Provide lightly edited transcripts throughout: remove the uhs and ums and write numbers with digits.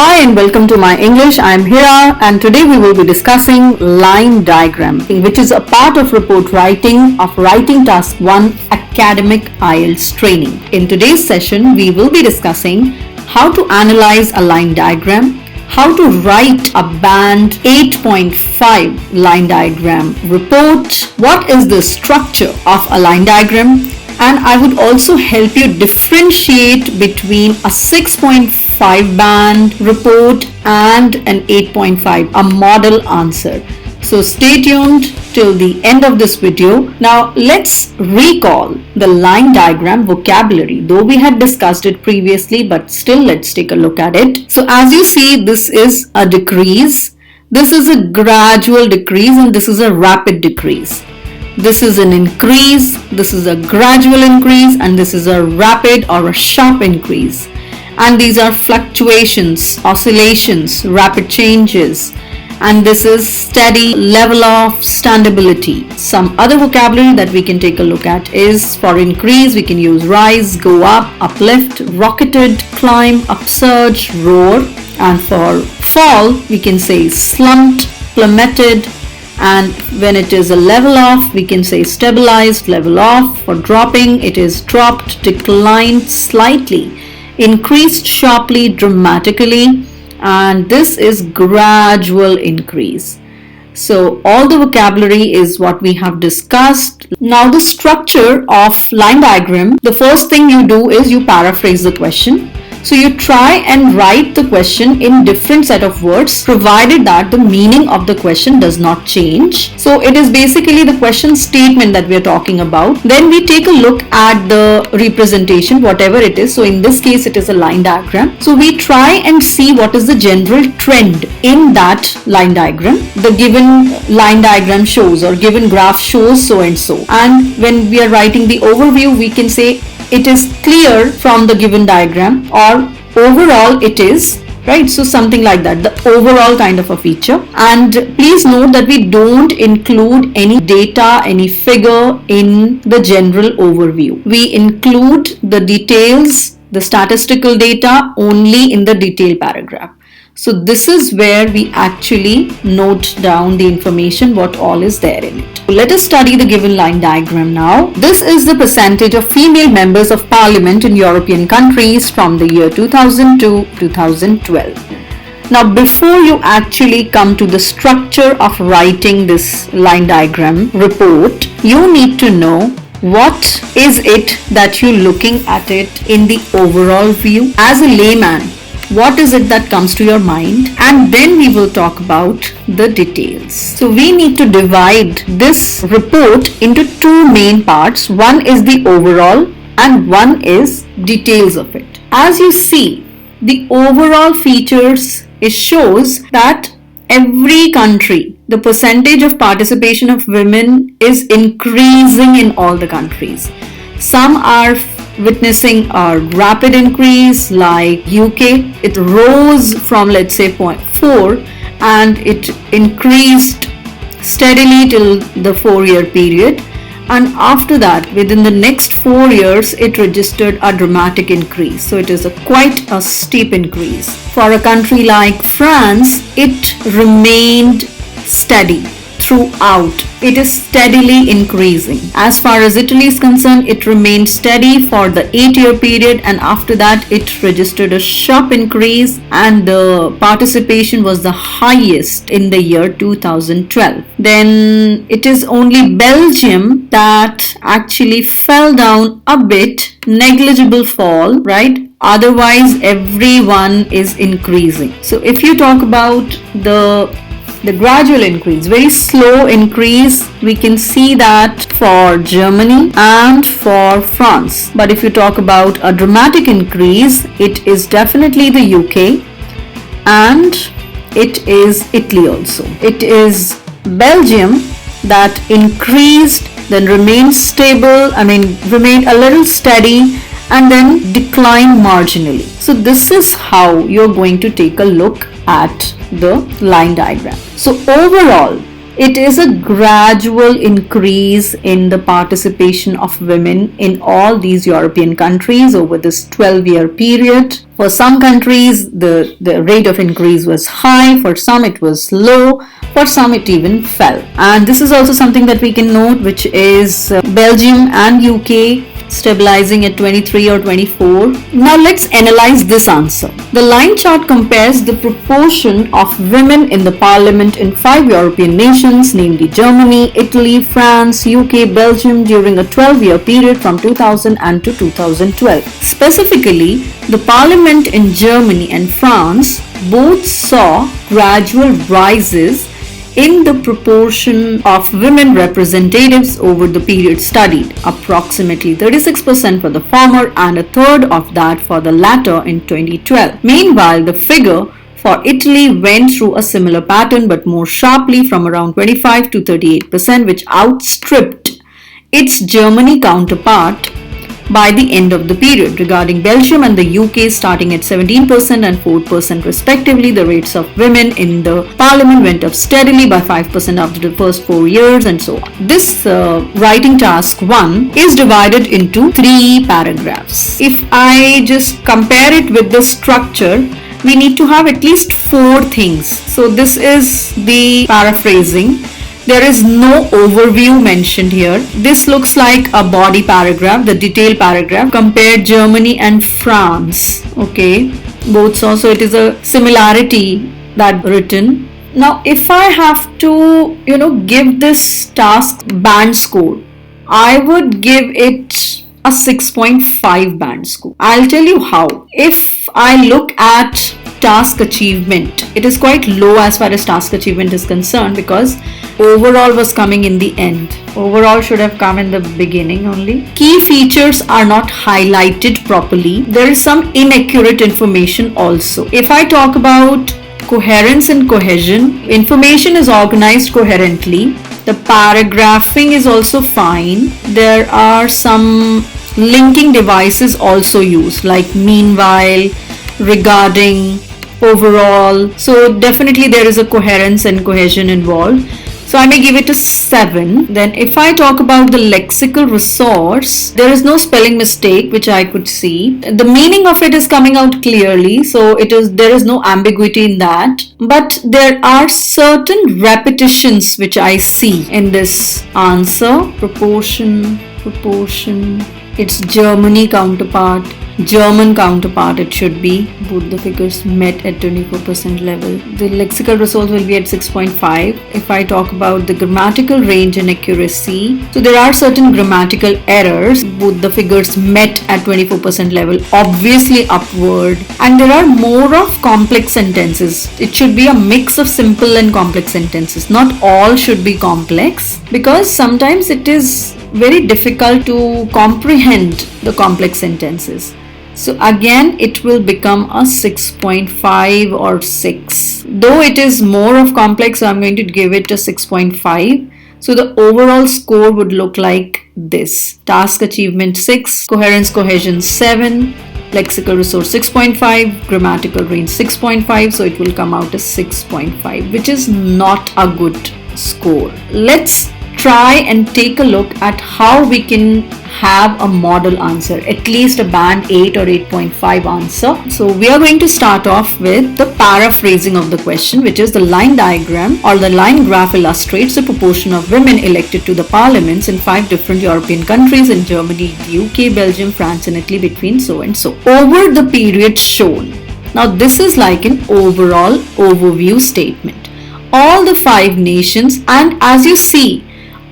Hi and welcome to my English. I am Hira and today we will be discussing line diagram, which is a part of report writing of Writing Task 1 Academic IELTS Training. In today's session, we will be discussing how to analyze a line diagram, how to write a band 8.5 line diagram report, what is the structure of a line diagram, and I would also help you differentiate between a 6.5 band report and an 8.5, a model answer. So stay tuned till the end of this video. Now let's recall the line diagram vocabulary, though we had discussed it previously, but still let's take a look at it. So as you see, this is a decrease, this is a gradual decrease, and this is a rapid decrease. This is an increase, this is a gradual increase, and this is a rapid or a sharp increase. And these are fluctuations, oscillations, rapid changes. And this is steady, level of standability. Some other vocabulary that we can take a look at is, for increase, we can use rise, go up, uplift, rocketed, climb, upsurge, roar. And for fall, we can say slumped, plummeted. And when it is a level off, we can say stabilized, level off. For dropping, it is dropped, declined slightly, increased sharply, dramatically, and this is gradual increase. So all the vocabulary is what we have discussed. Now the structure of line diagram, the first thing you do is you paraphrase the question. So you try and write the question in different set of words, provided that the meaning of the question does not change. So it is basically the question statement that we are talking about. Then we take a look at the representation, whatever it is. So in this case, it is a line diagram. So we try and see what is the general trend in that line diagram. The given line diagram shows, or given graph shows so and so. And when we are writing the overview, we can say it is clear from the given diagram, or overall it is, right? So something like that, the overall kind of a feature. And please note that we don't include any data, any figure in the general overview. We include the details, the statistical data only in the detail paragraph. So this is where we actually note down the information, what all is there in it. Let us study the given line diagram now. This is the percentage of female members of parliament in European countries from the year 2000 to 2012. Now before you actually come to the structure of writing this line diagram report, you need to know what is it that you're looking at it in the overall view. As a layman, what is it that comes to your mind? And then we will talk about the details. So we need to divide this report into two main parts. One is the overall and one is details of it. As you see, the overall features, it shows that every country, the percentage of participation of women is increasing in all the countries. Some are witnessing a rapid increase, like UK. It rose from, let's say, 0.4 and it increased steadily till the 4-year period. And after that, within the next 4 years, it registered a dramatic increase. So it is quite a steep increase. For a country like France, it remained steady throughout. It is steadily increasing. As far as Italy is concerned, it remained steady for the 8-year period, and after that it registered a sharp increase, and the participation was the highest in the year 2012. Then it is only Belgium that actually fell down a bit, negligible fall, right? Otherwise everyone is increasing. So if you talk about the gradual increase, very slow increase, we can see that for Germany and for France. But if you talk about a dramatic increase, it is definitely the UK and it is Italy also. It is Belgium that increased, then remained stable, remained a little steady, and then declined marginally. So this is how you're going to take a look at the line diagram. So overall, It is a gradual increase in the participation of women in all these European countries over this 12-year period. For some countries, the rate of increase was high, for some it was low, for some it even fell. And this is also something that we can note, which is Belgium and UK stabilizing at 23 or 24. Now let's analyze this answer. The line chart compares the proportion of women in the parliament in 5 European nations, namely Germany, Italy, France, UK, Belgium during a 12-year period from 2000 and to 2012. Specifically, the parliament in Germany and France both saw gradual rises in the proportion of women representatives over the period studied, approximately 36% for the former and a third of that for the latter in 2012. Meanwhile, the figure for Italy went through a similar pattern but more sharply from around 25 to 38%, which outstripped its Germany counterpart by the end of the period. Regarding Belgium and the UK, starting at 17% and 4% respectively, the rates of women in the parliament went up steadily by 5% after the first 4 years and so on. This writing task 1 is divided into 3 paragraphs. If I just compare it with the structure, we need to have at least 4 things. So this is the paraphrasing. There is no overview mentioned here. This looks like a body paragraph, the detailed paragraph. Compare Germany and France. Okay, both saw, so it is a similarity that written. Now, if I have to, give this task band score, I would give it a 6.5 band score. I'll tell you how. If I look at task achievement, it is quite low as far as task achievement is concerned because overall was coming in the end. Overall should have come in the beginning only. Key features are not highlighted properly. There is some inaccurate information also. If I talk about coherence and cohesion, information is organized coherently. The paragraphing is also fine. There are some linking devices also used, like meanwhile, regarding, overall. So definitely there is a coherence and cohesion involved. So I may give it a 7. Then if I talk about the lexical resource, there is no spelling mistake which I could see. The meaning of it is coming out clearly, so there is no ambiguity in that. But there are certain repetitions which I see in this answer. Proportion, its German counterpart it should be. Both the figures met at 24% level. The lexical resource will be at 6.5. If I talk about the grammatical range and accuracy, so there are certain grammatical errors. Both the figures met at 24% level, obviously upward. And there are more of complex sentences. It should be a mix of simple and complex sentences. Not all should be complex because sometimes it is very difficult to comprehend the complex sentences. So again, it will become a 6.5 or 6. Though it is more of complex, so I'm going to give it a 6.5. So the overall score would look like this. Task achievement 6, coherence cohesion 7, lexical resource 6.5, grammatical range 6.5. So it will come out as 6.5, which is not a good score. Let's try and take a look at how we can have a model answer, at least a band 8 or 8.5 answer. So we are going to start off with the paraphrasing of the question, which is the line diagram or the line graph illustrates the proportion of women elected to the parliaments in 5 different European countries, in Germany, UK, Belgium, France and Italy, between so and so over the period shown. Now this is like an overall overview statement. All the 5 nations, and as you see,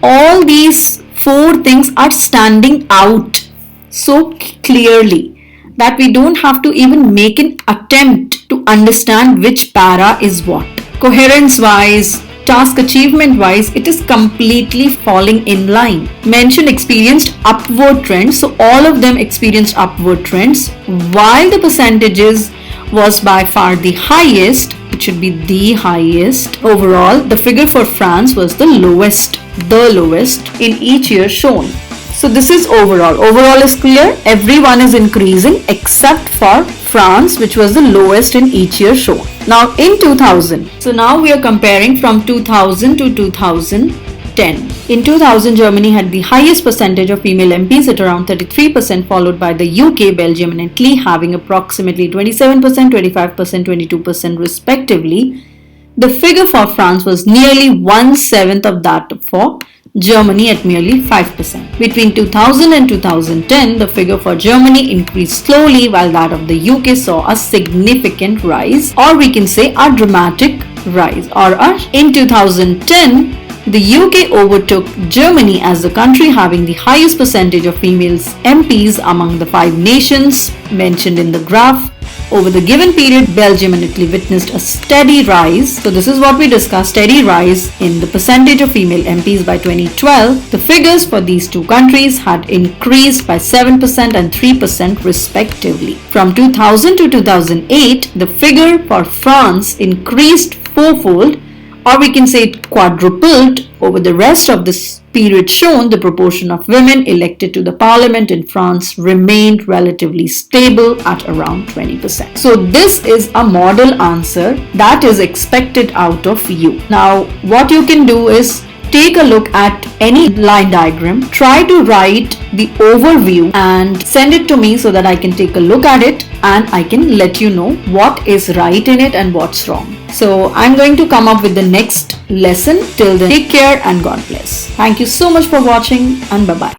all these 4 things are standing out so clearly that we don't have to even make an attempt to understand which para is what. Coherence wise, task achievement wise, it is completely falling in line. Mention experienced upward trends, so all of them experienced upward trends, while the percentages was by far the highest. It should be the highest. Overall, the figure for France was the lowest in each year shown. So this is overall. Overall is clear. Everyone is increasing except for France, which was the lowest in each year shown. Now in 2000. So now we are comparing from 2000 to 2010. In 2000, Germany had the highest percentage of female MPs at around 33%, followed by the UK, Belgium and Italy having approximately 27%, 25%, 22% respectively. The figure for France was nearly 1/7 of that for Germany at merely 5%. Between 2000 and 2010, the figure for Germany increased slowly while that of the UK saw a significant rise, or we can say a dramatic rise. In 2010, the UK overtook Germany as the country having the highest percentage of female MPs among the 5 nations mentioned in the graph. Over the given period, Belgium and Italy witnessed a steady rise. So this is what we discussed, steady rise in the percentage of female MPs by 2012. The figures for these two countries had increased by 7% and 3% respectively. From 2000 to 2008, the figure for France increased fourfold, or we can say it quadrupled. Over the rest of this period shown, the proportion of women elected to the parliament in France remained relatively stable at around 20%. So this is a model answer that is expected out of you. Now what you can do is take a look at any line diagram, try to write the overview and send it to me so that I can take a look at it and I can let you know what is right in it and what's wrong. So I'm going to come up with the next lesson. Till then, take care and God bless. Thank you so much for watching and bye-bye.